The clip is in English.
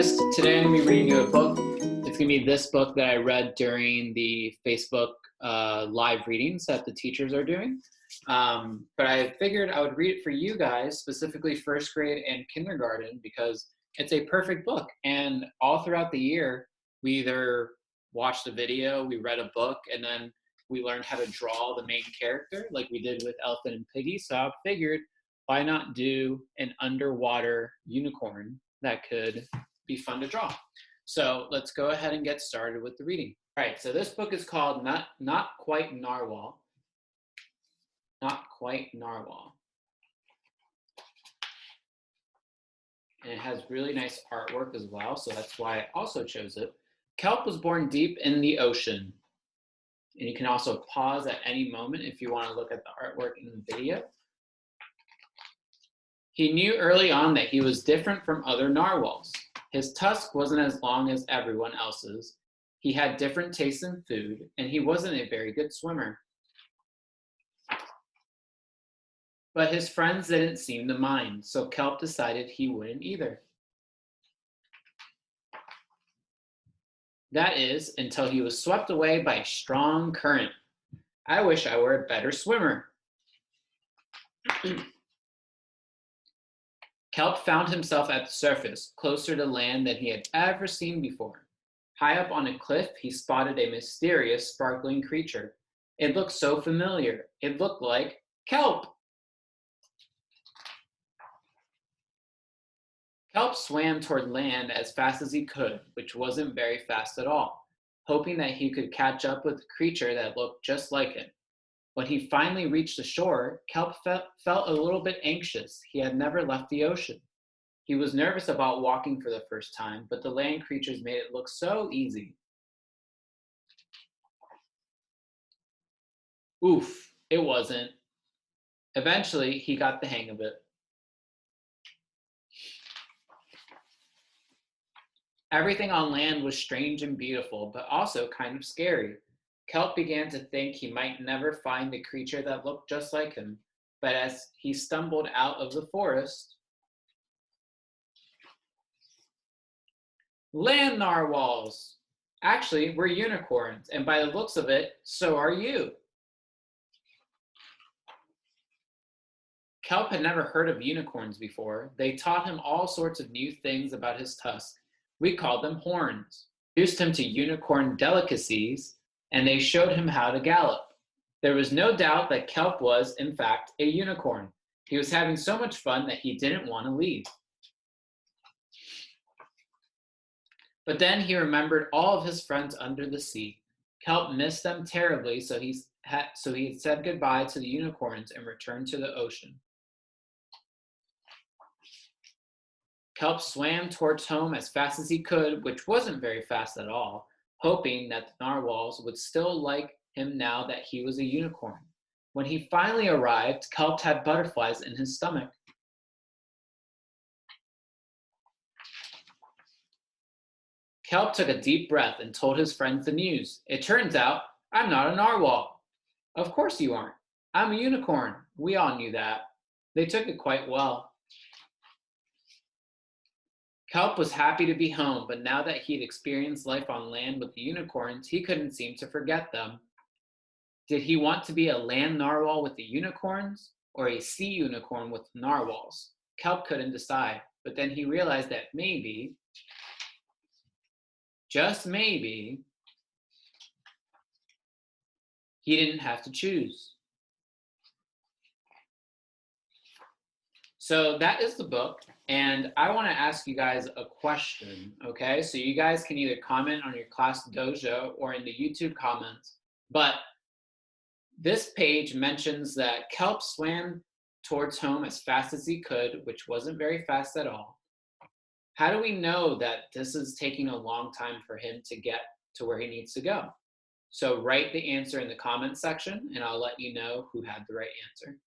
Chris. Today I'm going to be reading you a book. It's going to be this book that I read during the Facebook live readings that the teachers are doing. But I figured I would read it for you guys, specifically first grade and kindergarten, because it's a perfect book. And all throughout the year, we either watched a video, we read a book, and then we learned how to draw the main character like we did with Elephant and Piggy. So I figured, why not do an underwater unicorn that could be fun to draw? So let's go ahead and get started with the reading. All right, so this book is called Not Quite Narwhal. Not Quite Narwhal. And it has really nice artwork as well, so that's why I also chose it. Kelp was born deep in the ocean. And you can also pause at any moment if you want to look at the artwork in the video. He knew early on that he was different from other narwhals. His tusk wasn't as long as everyone else's. He had different tastes in food, and he wasn't a very good swimmer. But his friends didn't seem to mind, so Kelp decided he wouldn't either. That is, until he was swept away by a strong current. I wish I were a better swimmer. Kelp found himself at the surface, closer to land than he had ever seen before. High up on a cliff, he spotted a mysterious, sparkling creature. It looked so familiar. It looked like Kelp. Kelp swam toward land as fast as he could, which wasn't very fast at all, hoping that he could catch up with a creature that looked just like him. When he finally reached the shore, Kelp felt a little bit anxious. He had never left the ocean. He was nervous about walking for the first time, but the land creatures made it look so easy. Oof, it wasn't. Eventually, he got the hang of it. Everything on land was strange and beautiful, but also kind of scary. Kelp began to think he might never find the creature that looked just like him, but as he stumbled out of the forest, land narwhals! Actually, we're unicorns, and by the looks of it, so are you. Kelp had never heard of unicorns before. They taught him all sorts of new things about his tusk. We called them horns, introduced him to unicorn delicacies, and they showed him how to gallop. There was no doubt that Kelp was, in fact, a unicorn. He was having so much fun that he didn't want to leave. But then he remembered all of his friends under the sea. Kelp missed them terribly, so he had said goodbye to the unicorns and returned to the ocean. Kelp swam towards home as fast as he could, which wasn't very fast at all, hoping that the narwhals would still like him now that he was a unicorn. When he finally arrived, Kelp had butterflies in his stomach. Kelp took a deep breath and told his friends the news. It turns out, I'm not a narwhal. Of course you aren't. I'm a unicorn. We all knew that. They took it quite well. Kelp was happy to be home, but now that he'd experienced life on land with the unicorns, he couldn't seem to forget them. Did he want to be a land narwhal with the unicorns or a sea unicorn with narwhals? Kelp couldn't decide, but then he realized that maybe, just maybe, he didn't have to choose. So that is the book, and I want to ask you guys a question, okay? So you guys can either comment on your class dojo or in the YouTube comments, but this page mentions that Kelp swam towards home as fast as he could, which wasn't very fast at all. How do we know that this is taking a long time for him to get to where he needs to go? So write the answer in the comment section, and I'll let you know who had the right answer.